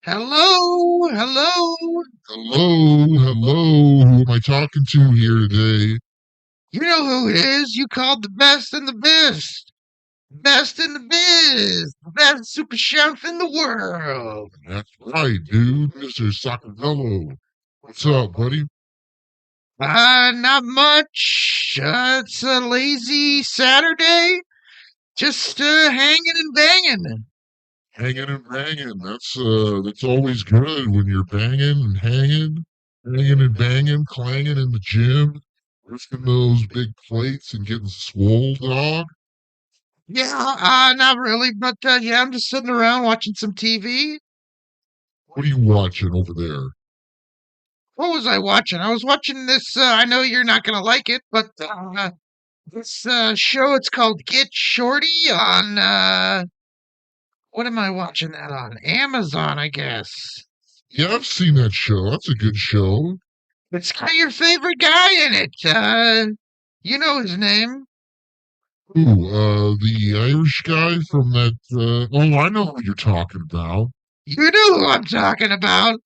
Hello, hello. Hello, hello. Who am I talking to here today? You know who it is. You called the best in the best. Best in the biz. The best super chef in the world. That's right, dude. Mr. Sockavello. What's up, buddy? Not much. It's a lazy Saturday. Just hanging and banging. Hanging and banging. That's always good when you're banging and hanging and banging, clanging in the gym, lifting those big plates and getting swole, dog. Yeah, not really, but yeah, I'm just sitting around watching some TV. What are you watching over there? What was I watching? I was watching this. I know you're not gonna like it, but this show, it's called Get Shorty on, what am I watching that on? Amazon, I guess. Yeah, I've seen that show. That's a good show. It's got your favorite guy in it. You know his name. Ooh, the Irish guy from oh, I know who you're talking about. You know who I'm talking about.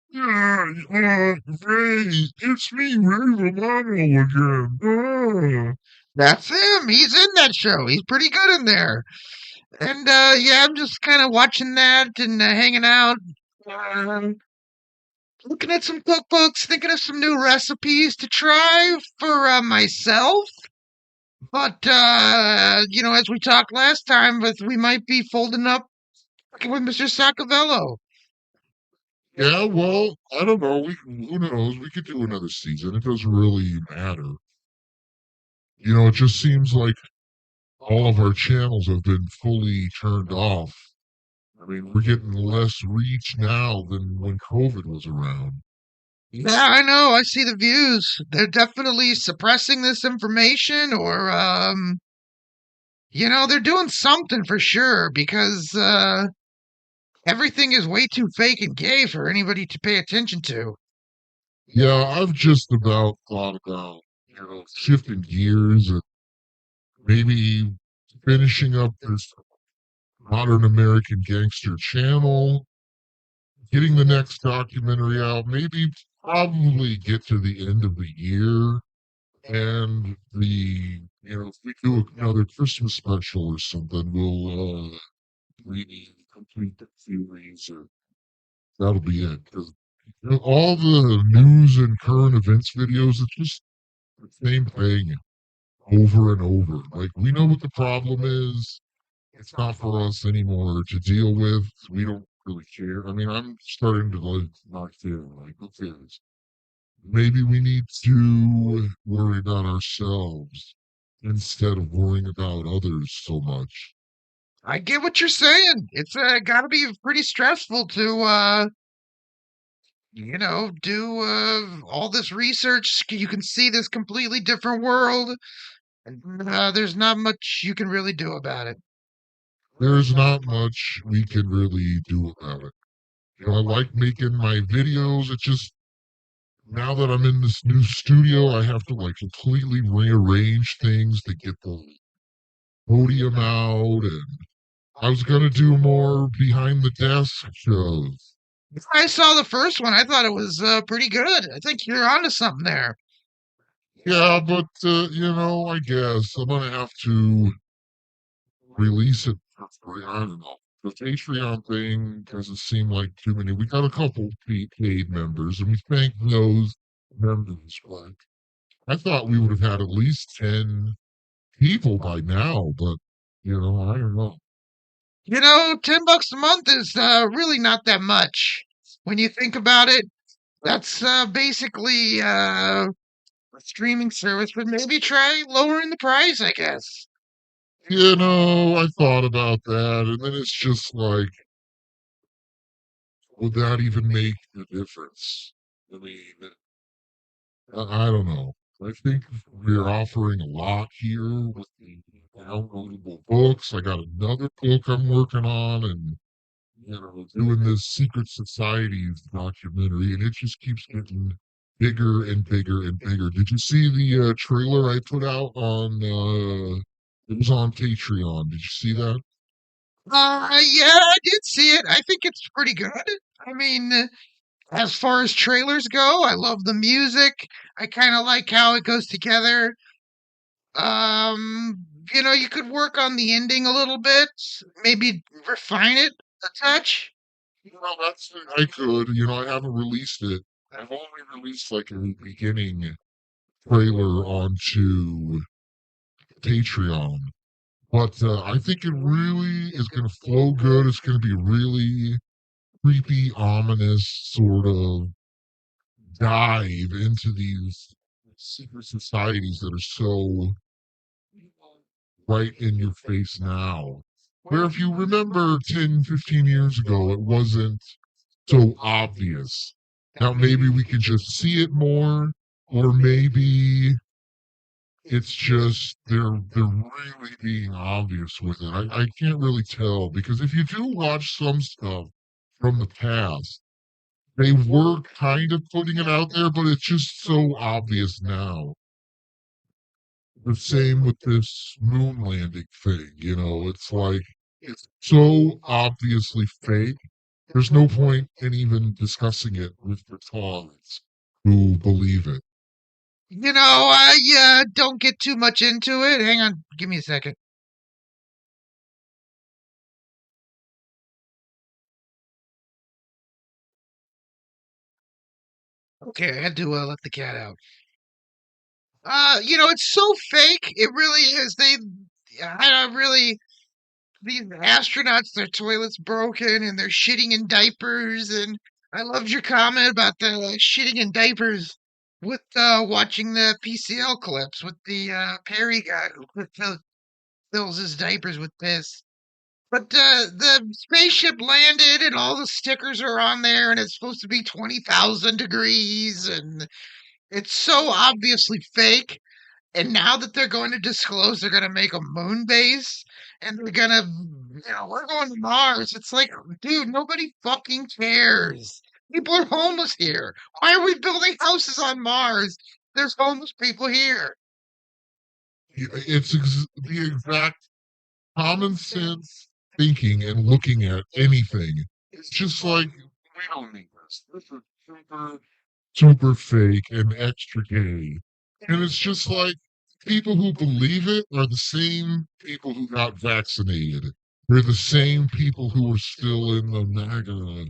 Yeah, Ray, it's me, Ray Romano again. That's him. He's in that show. He's pretty good in there. And yeah, I'm just kind of watching that and hanging out. Um, Looking at some cookbooks, thinking of some new recipes to try for myself. But as we talked last time, but we might be folding up with Mr. Sockavello. Yeah, well, I don't know. Who knows? We could do another season. It doesn't really matter. It just seems like all of our channels have been fully turned off. I mean, we're getting less reach now than when COVID was around. Yeah, I know. I see the views. They're definitely suppressing this information, or they're doing something for sure because everything is way too fake and gay for anybody to pay attention to. Yeah, I've just about thought about, shifting gears and maybe finishing up this Modern American Gangster channel, getting the next documentary out, maybe probably get to the end of the year. And if we do another Christmas special or something, we'll maybe complete the series, or that'll be it. Because all the news and current events videos, it's just the same thing over and over. Like, we know what the problem is. It's not for us anymore to deal with. We don't really care. I mean, I'm starting to like not care. Like, who cares? Maybe we need to worry about ourselves instead of worrying about others so much. I get what you're saying. It's got to be pretty stressful to do all this research. You can see this completely different world, and there's not much you can really do about it. There's not much we can really do about it. I like making my videos. It's just now that I'm in this new studio, I have to like completely rearrange things to get the podium out. And I was going to do more behind the desk shows. I saw the first one. I thought it was pretty good. I think you're onto something there. Yeah, but, I guess I'm going to have to release it for free. I don't know. The Patreon thing doesn't seem like too many. We got a couple paid members, and we thank those members. But I thought we would have had at least 10 people by now, but, I don't know. $10 a month is really not that much when you think about it. That's basically a streaming service, but maybe try lowering the price, I guess. I thought about that, and then it's just like, would that even make a difference? I mean, I don't know. I think we're offering a lot here with the downloadable books. I got another book I'm working on, and doing this secret societies documentary, and it just keeps getting bigger and bigger and bigger. Did you see the trailer I put out on? It was on Patreon. Did you see that? Yeah, I did see it. I think it's pretty good. I mean, as far as trailers go, I love the music. I kind of like how it goes together. You could work on the ending a little bit, maybe refine it a touch. That's I could. I haven't released it. I've only released like a beginning trailer onto Patreon. But I think it really is going to flow good. It's going to be really creepy, ominous sort of dive into these secret societies that are so right in your face now. Where if you remember 10, 15 years ago, it wasn't so obvious. Now maybe we could just see it more, or maybe it's just they're really being obvious with it. I can't really tell because if you do watch some stuff from the past, they were kind of putting it out there, but it's just so obvious now. The same with this moon landing thing. It's like it's so obviously fake. There's no point in even discussing it with retards who believe it. I don't get too much into it. Hang on, give me a second. Okay, I had to let the cat out. It's so fake. It really is. I don't really. These astronauts, their toilets broken and they're shitting in diapers. And I loved your comment about the shitting in diapers with watching the PCL clips with the Perry guy who fills his diapers with piss. But the spaceship landed and all the stickers are on there and it's supposed to be 20,000 degrees and it's so obviously fake. And now that they're going to disclose they're going to make a moon base and they're going to, we're going to Mars. It's like, dude, nobody fucking cares. People are homeless here. Why are we building houses on Mars? There's homeless people here. It's the exact common sense thinking and looking at anything. It's just like we don't need this. This is super fake and extra gay. And it's just like people who believe it are the same people who got vaccinated. They're the same people who are still in the MAGA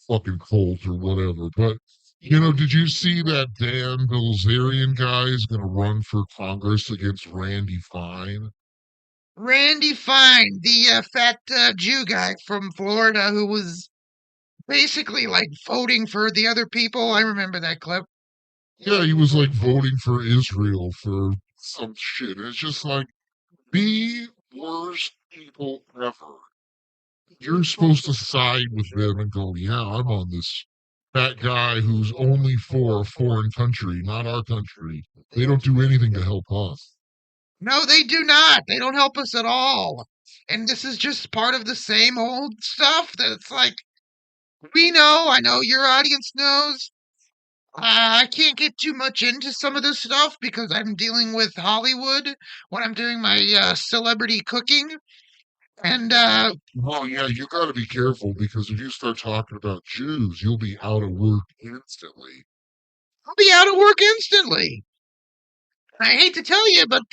fucking cult or whatever. But did you see that Dan Bilzerian guy is going to run for Congress against Randy Fine? Randy Fine, the fat Jew guy from Florida who was basically like voting for the other people. I remember that clip. Yeah, he was like voting for Israel for some shit. It's just like the worst people ever. You're supposed to side with them and go, yeah, I'm on this that guy who's only for a foreign country, not our country. They don't do anything to help us. No, they do not. They don't help us at all. And this is just part of the same old stuff that it's like, we know, I know your audience knows. I can't get too much into some of this stuff because I'm dealing with Hollywood when I'm doing my celebrity cooking. And Well, yeah, you got to be careful because if you start talking about Jews, you'll be out of work instantly. I'll be out of work instantly. I hate to tell you, but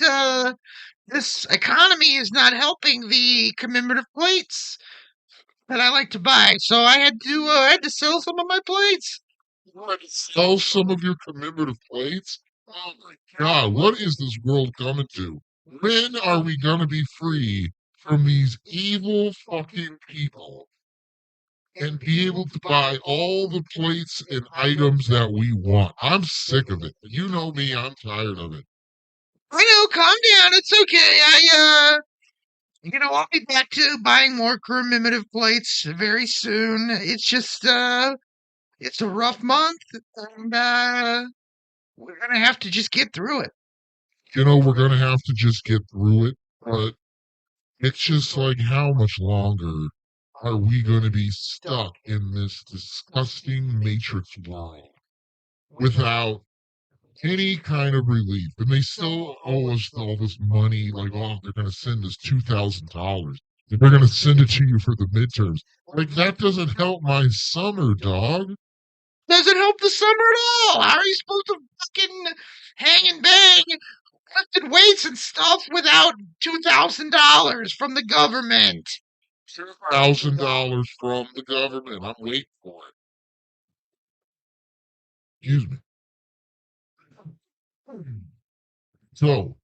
this economy is not helping the commemorative plates that I like to buy. So I had to sell some of my plates. You want to sell some of your commemorative plates? Oh my God, what is this world coming to? When are we going to be free from these evil fucking people and be able to buy all the plates and items that we want? I'm sick of it. You know me, I'm tired of it. I know, calm down. It's okay. I'll be back to buying more commemorative plates very soon. It's just, it's a rough month, and we're gonna have to just get through it. We're going to have to just get through it, but it's just like how much longer are we going to be stuck in this disgusting matrix world without any kind of relief? And they still owe us all this money, like, oh, they're going to send us $2,000. They're going to send it to you for the midterms. Like, that doesn't help my summer, dog. Doesn't help the summer at all. How are you supposed to fucking hang and bang, lifting weights and stuff without $2,000 from the government? $2,000 from the government. I'm waiting for it. Excuse me. So,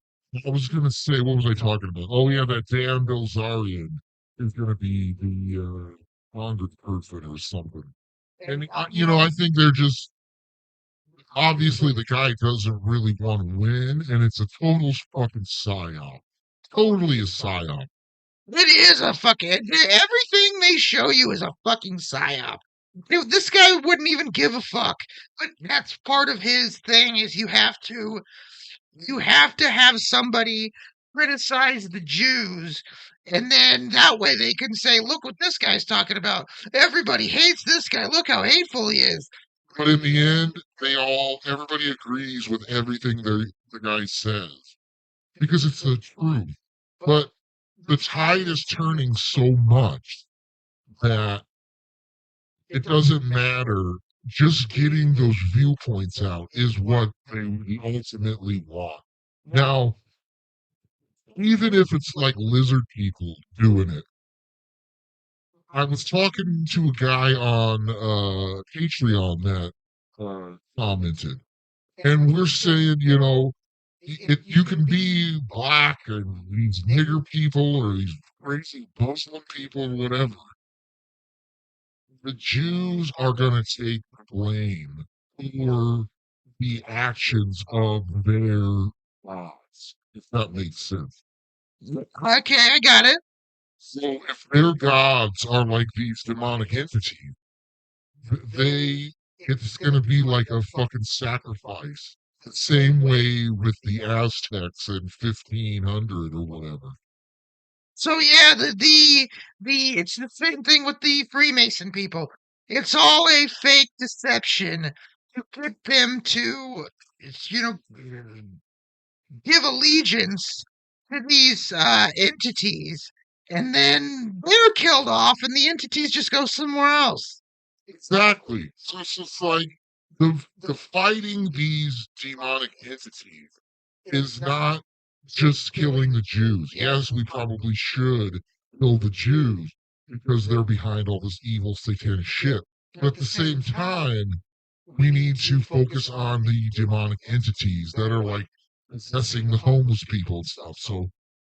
I was going to say, what was I talking about? Oh, yeah, that Dan Bilzerian is going to be the congressperson or something. And, I think they're just, obviously, the guy doesn't really want to win, and it's a total fucking psyop. Totally a psyop. It is a fucking everything they show you is a fucking psyop. Dude, this guy wouldn't even give a fuck. But that's part of his thing is you have to have somebody criticize the Jews, and then that way they can say, look what this guy's talking about. Everybody hates this guy. Look how hateful he is. But in the end, everybody agrees with everything the guy says because it's the truth. But the tide is turning so much that it doesn't matter. Just getting those viewpoints out is what they ultimately want. Now, even if it's like lizard people doing it, I was talking to a guy on Patreon that commented, and we're saying, you can be black and these nigger people or these crazy Muslim people or whatever. The Jews are going to take the blame for the actions of their gods, if that makes sense. Okay, I got it. So if their gods are like these demonic entities, they it's going to be like a fucking sacrifice. The same way with the Aztecs in 1500 or whatever. So yeah, the it's the same thing with the Freemason people. It's all a fake deception to get them to, you know, give allegiance to these entities, and then they're killed off, and the entities just go somewhere else. Exactly. So it's just like the fighting these demonic entities is not just killing the Jews. Yes, we probably should kill the Jews because they're behind all this evil satanic shit. But at the same time, we need to focus on the demonic entities that are like possessing the homeless people and stuff. So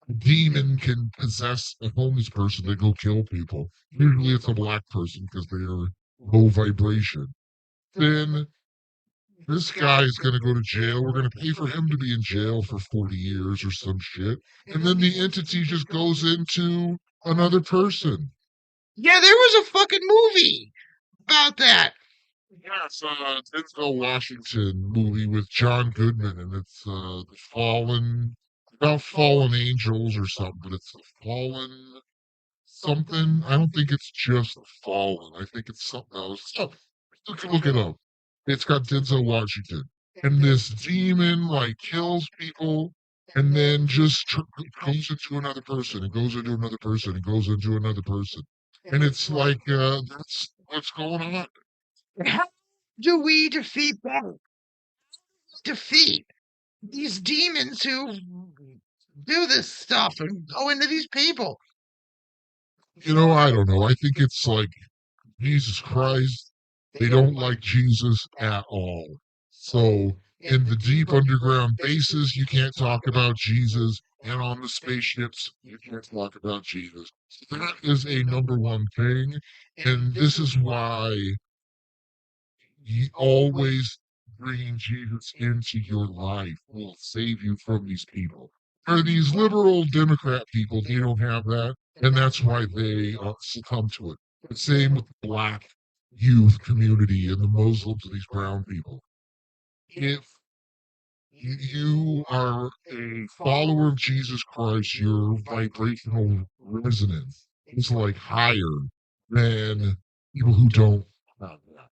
a demon can possess a homeless person to go kill people. Usually it's a black person because they are low vibration. Then this guy is going to go to jail. We're going to pay for him to be in jail for 40 years or some shit. And then the entity just goes into another person. Yeah, there was a fucking movie about that. Yeah, it's Denzel Washington movie with John Goodman, and it's the Fallen, about fallen angels or something, but it's the Fallen something. I don't think it's just the Fallen. I think it's something else. Oh, you can look it up. It's got Denzel Washington, and this demon like kills people, and then just goes into another person, and goes into another person, and goes into another person, and it's like that's what's going on. How do we defeat that? Defeat these demons who do this stuff and go into these people. I don't know. I think it's like Jesus Christ. They don't like Jesus at all. So in the deep underground bases, you can't talk about Jesus. And on the spaceships, you can't talk about Jesus. That is a number one thing. And this is why you always bringing Jesus into your life will save you from these people. For these liberal Democrat people, they don't have that, and that's why they succumb to it. The same with the black youth community and the Muslims and these brown people. If you are a follower of Jesus Christ, your vibrational resonance is like higher than people who don't have that.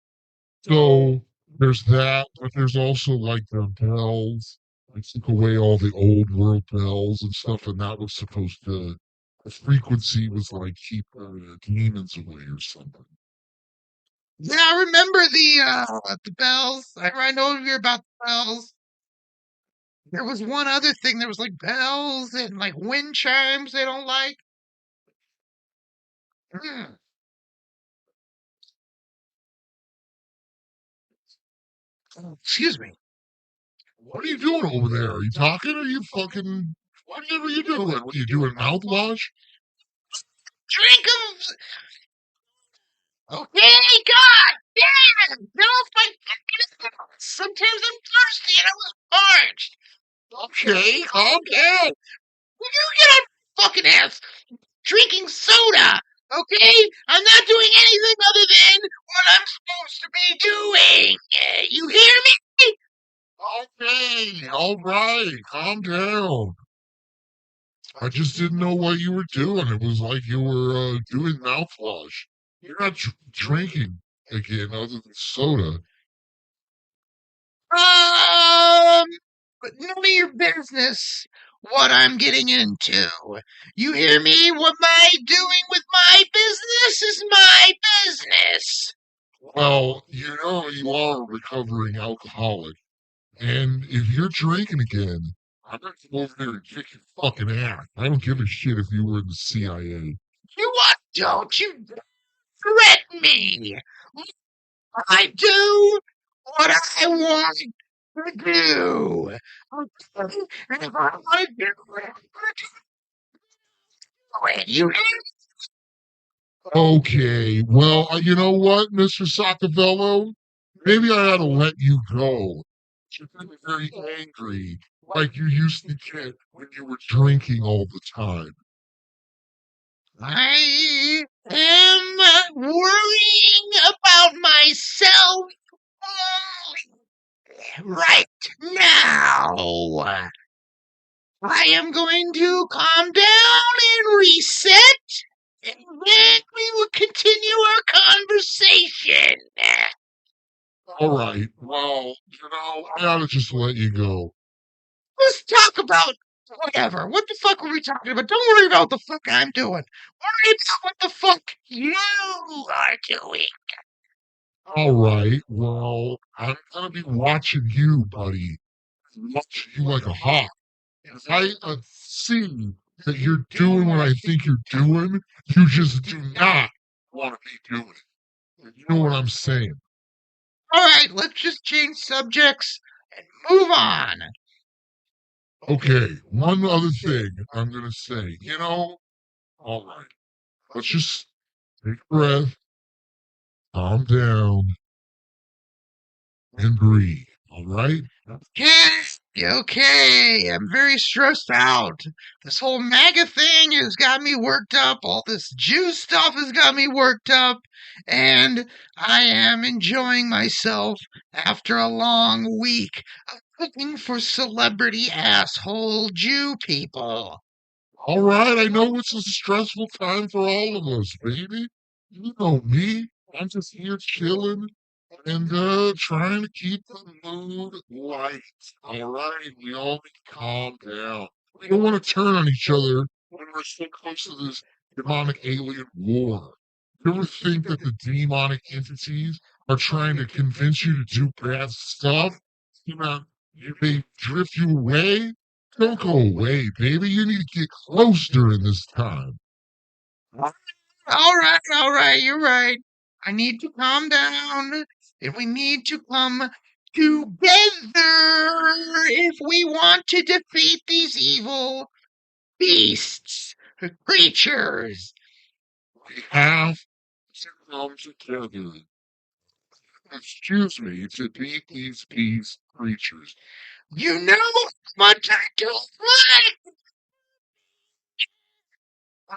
So there's that, but there's also like the bells. I took away all the old world bells and stuff, and that was supposed to The frequency was like keep demons away or something. Yeah, I remember the bells. I know you're about the bells. There was one other thing. There was like bells and like wind chimes they don't like. Mm. Oh, excuse me. What are you doing over there? Are you talking? Or are you fucking? Whatever you doing? What are you doing? Mouthwash? Drink of. Okay, God damn! Get off my fucking. Sometimes I'm thirsty and I was parched. Okay, calm down. Will you get on my fucking ass? Drinking soda. Okay? I'm not doing anything other than what I'm supposed to be doing. You hear me? Okay, all right, calm down. I just didn't know what you were doing. It was like you were doing mouthwash. You're not drinking again, other than soda. Um, but none of your business what I'm getting into. You hear me? What am I doing with my business is my business. Well, you know you are a recovering alcoholic, and if you're drinking again, I'm gonna go over there and kick your fucking ass. I don't give a shit if you were in the CIA. You what? Don't you threaten me. I do what I want to do. Okay? And if I want to do it, I'm going to do it. You Okay, well, you know what, Mr. Sockavello? Maybe I ought to let you go. You're getting very angry, like you used to get when you were drinking all the time. I am worrying about myself right now. I am going to calm down and reset, and then we will continue our conversation. All right, well, you know, I ought to just let you go. Let's talk about whatever. What the fuck are we talking about? Don't worry about what the fuck I'm doing. Worry about what the fuck you are doing. All right, well, I'm gonna be watching you, buddy. Watching you like a hawk. If I see that you're doing what I think you're doing, you just do not want to be doing it. You know what I'm saying? All right, let's just change subjects and move on. Okay, one other thing I'm gonna say. You know, all right, let's just take a breath, calm down, and breathe. All right? Okay, okay. I'm very stressed out. This whole MAGA thing has got me worked up. All this Jew stuff has got me worked up. And I am enjoying myself after a long week of cooking for celebrity asshole Jew people. All right, I know it's a stressful time for all of us, baby. You know me. I'm just here chilling and trying to keep the mood light. All right, we all need to calm down. We don't want to turn on each other when we're so close to this demonic alien war. You ever think that the demonic entities are trying to convince you to do bad stuff? You know, they drift you away? Don't go away, baby. You need to get close during this time. All right, you're right. I need to calm down, and we need to come together if we want to defeat these evil beasts, creatures. We have to come together. Excuse me, to beat these creatures. You know how much I don't like.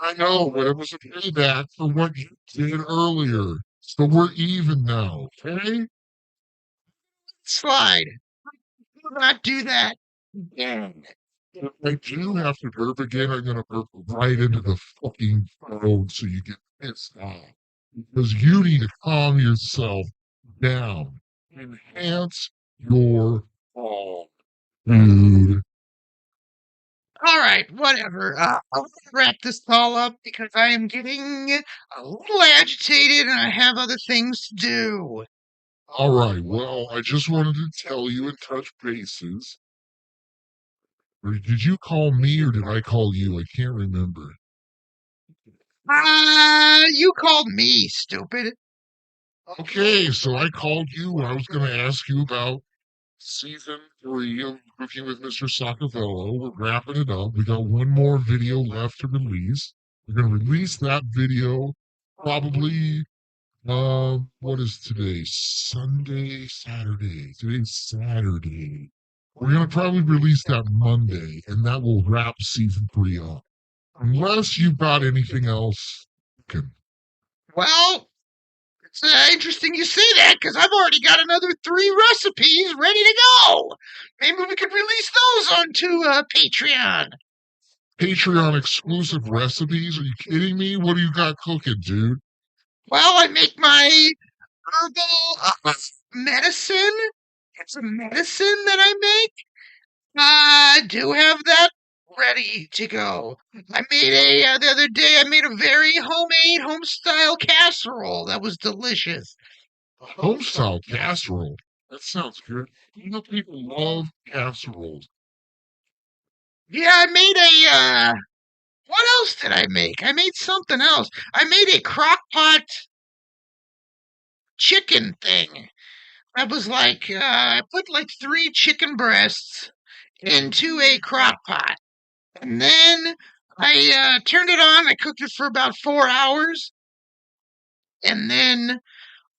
I know, but it was a payback for what you did earlier. So we're even now, okay? Slide. Do not do that again. If I do have to burp again, I'm gonna burp right into the fucking phone so you get pissed off. Because you need to calm yourself down. Enhance your calm, dude. All right. right, whatever. I'll wrap this call up because I am getting a little agitated and I have other things to do. All right. Well, I just wanted to tell you and touch bases. Or did you call me or did I call you? I can't remember. You called me, stupid. Okay, so I called you and I was going to ask you about season 3 of Cooking with Mr. Sockavello. We're wrapping it up. We got one more video left to release. We're going to release that video probably, what is today? Sunday, Saturday. Today's Saturday. We're going to probably release that Monday, and that will wrap season 3 up. Unless you've got anything else cooking. Well, it's interesting you say that because I've already got another 3 recipes ready to go. Maybe we could release those onto Patreon. Patreon exclusive recipes? Are you kidding me? What do you got cooking, dude? Well, I make my herbal medicine. It's a medicine that I make. I do have that ready to go. I made the other day. I made a very homemade, home style casserole that was delicious. Home style casserole. That sounds good. You know, people love casseroles. Yeah, I made a. What else did I make? I made something else. I made a crock pot chicken thing. I was like, I put like 3 chicken breasts into a crock pot. And then I turned it on. I cooked it for about 4 hours. And then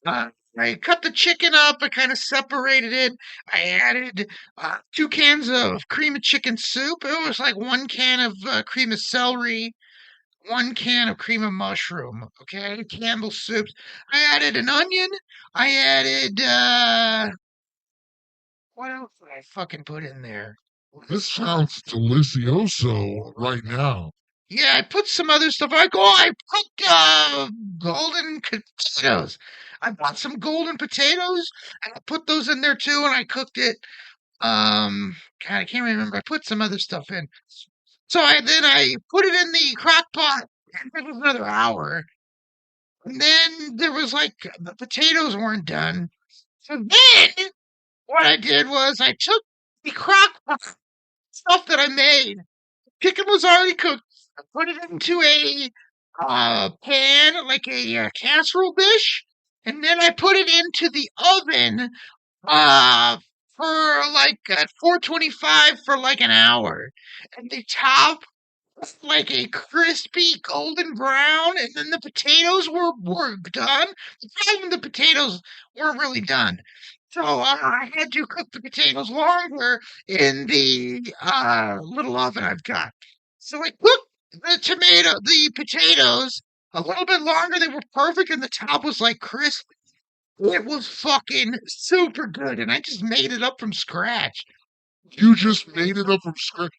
I cut the chicken up. I kind of separated it. I added 2 cans of cream of chicken soup. It was like 1 can of cream of celery, 1 can of cream of mushroom. Okay, Campbell's soups. I added an onion. I added what else did I fucking put in there? This sounds delicioso right now. Yeah, I put some other stuff. I put golden potatoes. I bought some golden potatoes and I put those in there too, and I cooked it. God, I can't remember. I put some other stuff in. So I put it in the crock pot. And it was another hour. And then there was like the potatoes weren't done. So then what I did was I took the crock pot stuff that I made. Chicken was already cooked. I put it into a pan, like a casserole dish, and then I put it into the oven uh, for like at 425 for like an hour. And the top was like a crispy golden brown, and then the potatoes were done. The problem, the potatoes weren't really done. So I had to cook the potatoes longer in the little oven I've got. So I cooked the potatoes a little bit longer. They were perfect, and the top was like crisp. It was fucking super good, and I just made it up from scratch. You just made it up from scratch.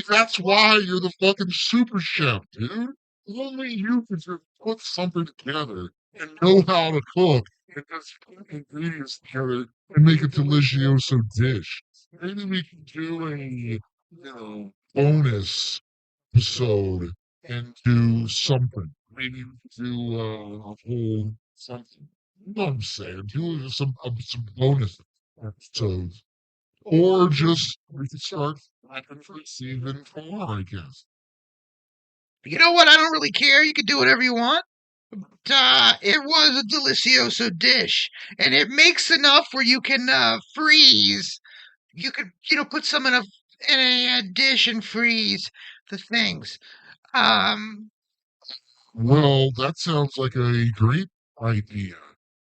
That's why you're the fucking super chef, dude. Only you can just put something together and know how to cook and just put ingredients together and make a delicioso dish. Maybe we can do bonus episode and do something. Maybe we could do a whole something. You know what I'm saying? Do some bonus episodes. Or just we could start planning for season 4, I guess. You know what? I don't really care. You can do whatever you want. It was a delicioso dish, and it makes enough where you can freeze. You could, put some in a dish and freeze the things. Um, Well, that sounds like a great idea.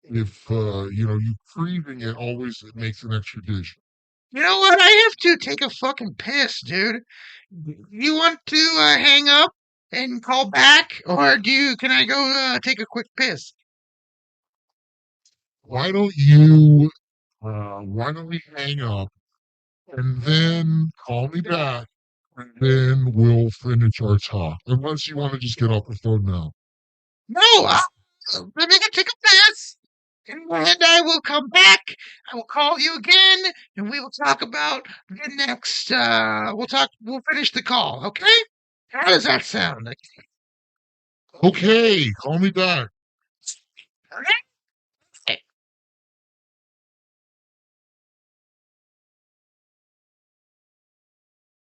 If you freezing it always makes an extra dish. you know what? I have to take a fucking piss, dude. You want to hang up and call back, or can I go take a quick piss? Why don't you? Why don't we hang up and then call me back, and then we'll finish our talk. Unless you want to just get off the phone now. No, let me go take a piss. And I will come back. I will call you again, and we will talk about the next. We'll talk. We'll finish the call. Okay? How does that sound? Okay, call me back. Okay.